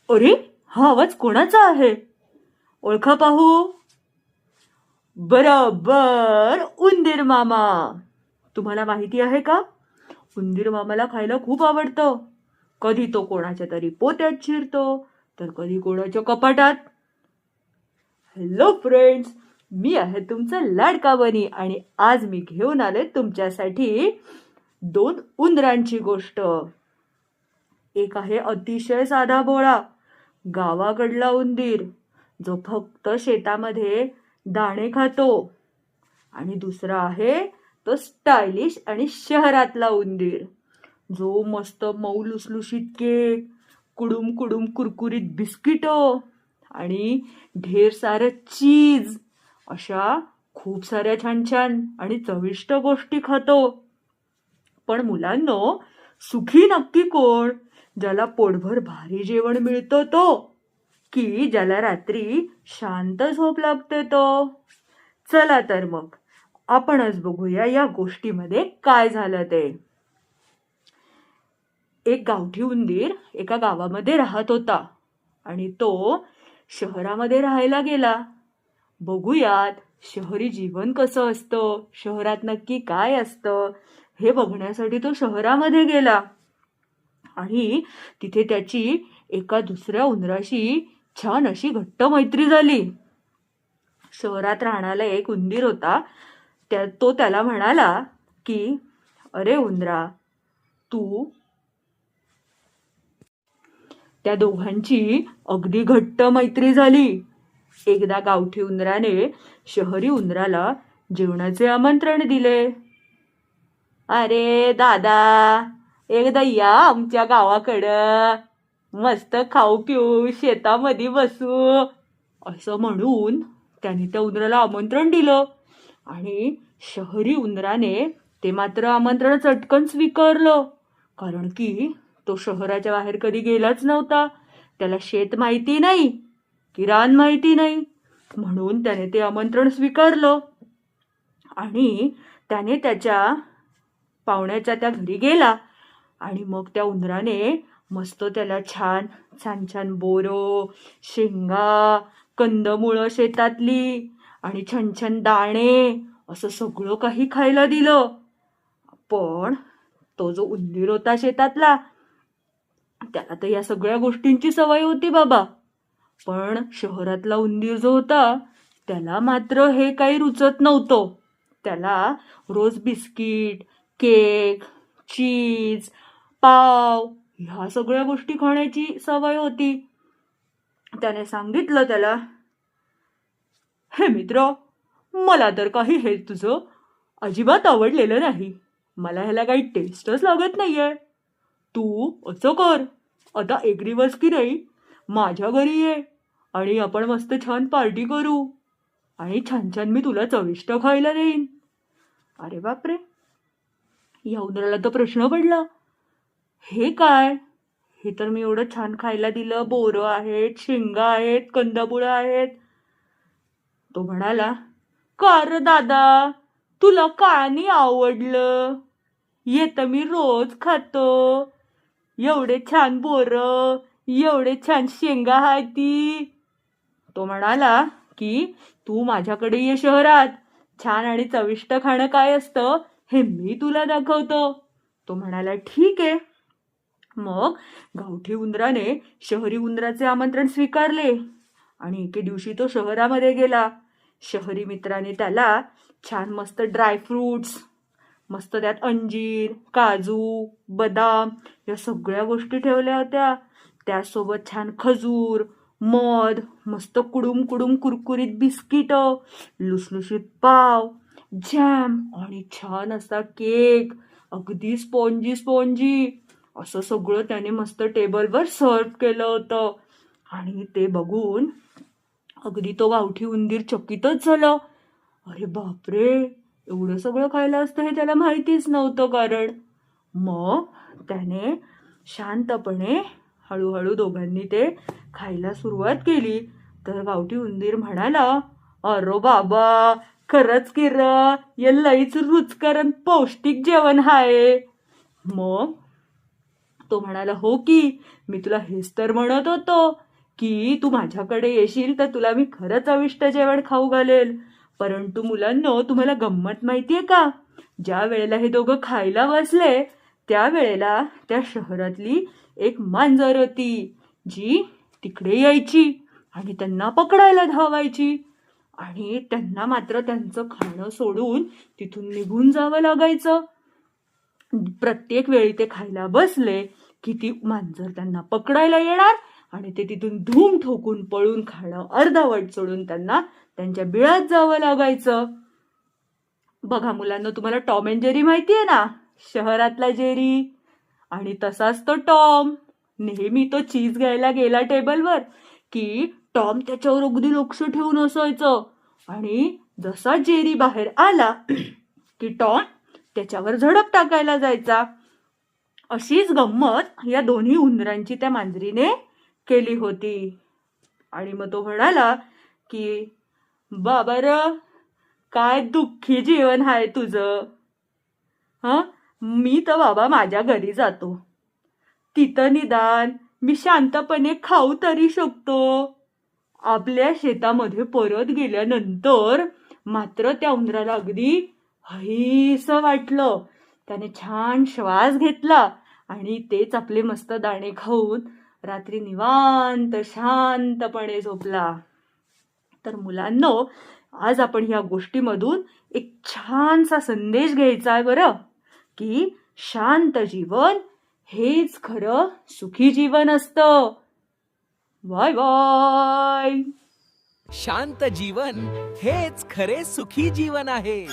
अरे, हा आवाज कोणाचा आहे? ओळखा पाहू. बरोबर, उंदीर मामा. तुम्हाला माहिती आहे का, उंदीर मामाला खायला खूप आवडतं. कधी तो कोणाच्या तरी पोत्यात शिरतो, तर कधी कोणाच्या कपाटात. हॅलो फ्रेंड्स, मी आहे तुमचा लाडका बनी आणि आज मी घेऊन आले तुमच्यासाठी दोन उंदरांची गोष्ट. एक आहे अतिशय साधा भोळा गावाकडला उंदीर, जो फक्त शेतामध्ये दाणे खातो. आणि दुसरा आहे तो स्टायलिश आणि शहरातला उंदीर, जो मस्त मऊ लुसलुशीत केक, कुडूम कुडूम कुरकुरीत बिस्किटो आणि ढेर सारं चीज अशा खूप साऱ्या छान छान आणि चविष्ट गोष्टी खातो. पण मुलांनो, सुखी नक्की कोण? ज्याला पोटभर भारी जेवण मिळतं तो, की ज्याला रात्री शांत झोप लागते तो? चला तर मग आपणच बघूया या गोष्टीमध्ये काय झालं ते. एक गावठी उंदीर एका गावामध्ये राहत होता आणि तो शहरामध्ये राहायला गेला. बघूयात शहरी जीवन कसं असतं, शहरात नक्की काय असतं हे बघण्यासाठी तो शहरामध्ये गेला. आणि तिथे त्याची एका दुसऱ्या उंदराशी छान अशी घट्ट मैत्री झाली. शहरात राहणारा एक उंदीर होता. तो त्याला म्हणाला की, अरे उंदरा, तू. त्या दोघांची अगदी घट्ट मैत्री झाली. एकदा गावठी उंदराने शहरी उंदराला जेवणाचे आमंत्रण दिले. अरे दादा, एकदा या आमच्या गावाकडं, मस्त खाऊ पिऊ शेतामध्ये बसू, असं म्हणून त्याने त्या उंदराला आमंत्रण दिलं. आणि शहरी उंदराने ते मात्र आमंत्रण चटकन स्वीकारलं, कारण की तो शहराच्या बाहेर कधी गेलाच नव्हता. त्याला शेत माहिती नाही की रान माहिती नाही, म्हणून त्याने ते आमंत्रण स्वीकारलं. आणि त्याने त्याच्या पाहुण्याच्या त्या घरी गेला. आणि मग त्या उंदराने मस्त त्याला छान छान छान बोरं, शेंगा, कंदमुळं शेतातली आणि छान छान दाणे असं सगळं काही खायला दिलं. पण तो जो उंदीर होता शेतातला, त्याला तर या सगळ्या गोष्टींची सवय होती बाबा. पण शहरातला उंदीर जो होता, त्याला मात्र हे काही रुचत नव्हतं. त्याला रोज बिस्किट, केक, चीज, पाव ह्या सगळ्या गोष्टी खाण्याची सवय होती. त्याने सांगितलं त्याला, हे मित्र, मला तर काही हे तुझं अजिबात आवडलेलं नाही. मला ह्याला काही टेस्टच लागत नाहीये. तू असं कर, आता एक दिवस की नाही माझ्या घरी ये आणि आपण मस्त छान पार्टी करू आणि छान छान मी तुला चविष्ट खायला देईन. अरे बापरे, या उंदराला तर प्रश्न पडला, हे काय? हे तर मी एवढं छान खायला दिलं, बोरं आहेत, शेंगा आहेत, कंदमुळं आहेत. तो म्हणाला, का रे दादा, तुला काय नाही आवडलं? हे तर मी रोज खातो. एवढे छान बोरं, एवढे छान शेंगा हाती. तो म्हणाला की, तू माझ्याकडे ये शहरात, छान आणि चविष्ट खाणं काय असतं हे मी तुला दाखवतो. तो म्हणाला, ठीक आहे. मग गावठी उंदराने शहरी उंदराचे आमंत्रण स्वीकारले आणि एके दिवशी तो शहरामध्ये गेला. शहरी मित्राने त्याला छान मस्त ड्रायफ्रूट्स, मस्त त्यात अंजीर, काजू, बदाम या सगळ्या गोष्टी ठेवल्या होत्या. त्यासोबत छान खजूर, मध, मस्त कुडूम कुडूम कुरकुरीत बिस्किटं, लुसलुशीत पाव, जॅम आणि छान असा केक, अगदी स्पॉन्जी स्पॉन्जी असं सगळं त्याने मस्त टेबलवर सर्व केलं होतं. आणि ते बघून अगदी तो गावठी उंदीर चकितच झाला. अरे बापरे, एवढं सगळं खायला असतं हे त्याला माहितीच नव्हतं. कारण मग त्याने शांतपणे हळूहळू दोघांनी ते खायला सुरुवात केली. तर गावठी उंदीर म्हणाला, अरे बाबा, खरंच की र, हे लईच रुचकर आणि पौष्टिक जेवण आहे. मग तो म्हणाला, हो की, मी तुला हेच तर म्हणत होतो की तू माझ्याकडे येशील तर तुला मी खरंच चविष्ट जेवण खाऊ घालेल. परंतु मुलांनो, तुम्हाला गंमत माहितीये का? ज्या वेळेला हे दोघं खायला बसले त्यावेळेला त्या शहरातली एक मांजर होती, जी तिकडे यायची आणि त्यांना पकडायला धावायची. आणि त्यांना मात्र त्यांचं खाणं सोडून तिथून निघून जावं लागायचं. प्रत्येक वेळी ते खायला बसले की ती मांजर त्यांना पकडायला येणार आणि ते तिथून धूम ठोकून पळून खाणं अर्धवट सोडून त्यांना त्यांच्या बिळात जावं लागायचं. बघा मुलांना, तुम्हाला टॉम अँड जेरी माहितीये ना, शहरातला जेरी. आणि तसाच तो टॉम. नेहमी तो चीज घ्यायला गेला टेबलवर की टॉम त्याच्यावर अगदी लक्ष ठेवून असायचं. आणि जसा जेरी बाहेर आला की टॉम त्याच्यावर झडप टाकायला जायचा. अशीच गंमत या दोन्ही उंदरांची त्या मांजरीने केली होती. आणि मग तो म्हणाला की बाबर, काय दुःखी जीवन आहे तुझं. मी तर बाबा माझ्या घरी जातो, तिथं निदान मी शांतपणे खाऊ तरी शकतो. आपल्या शेतामध्ये परत गेल्यानंतर मात्र त्या उंदराला अगदी हईसं वाटलं. त्याने छान श्वास घेतला आणि तेच आपले मस्त दाणे खाऊन रात्री निवांत शांतपणे झोपला. तर मुलांनो, आज आपण ह्या गोष्टीमधून एक छानसा संदेश घ्यायचा आहे बरं, की शांत जीवन हेच खरं सुखी जीवन असतं. Bye bye. शांत जीवन हेच खरे सुखी जीवन आहे.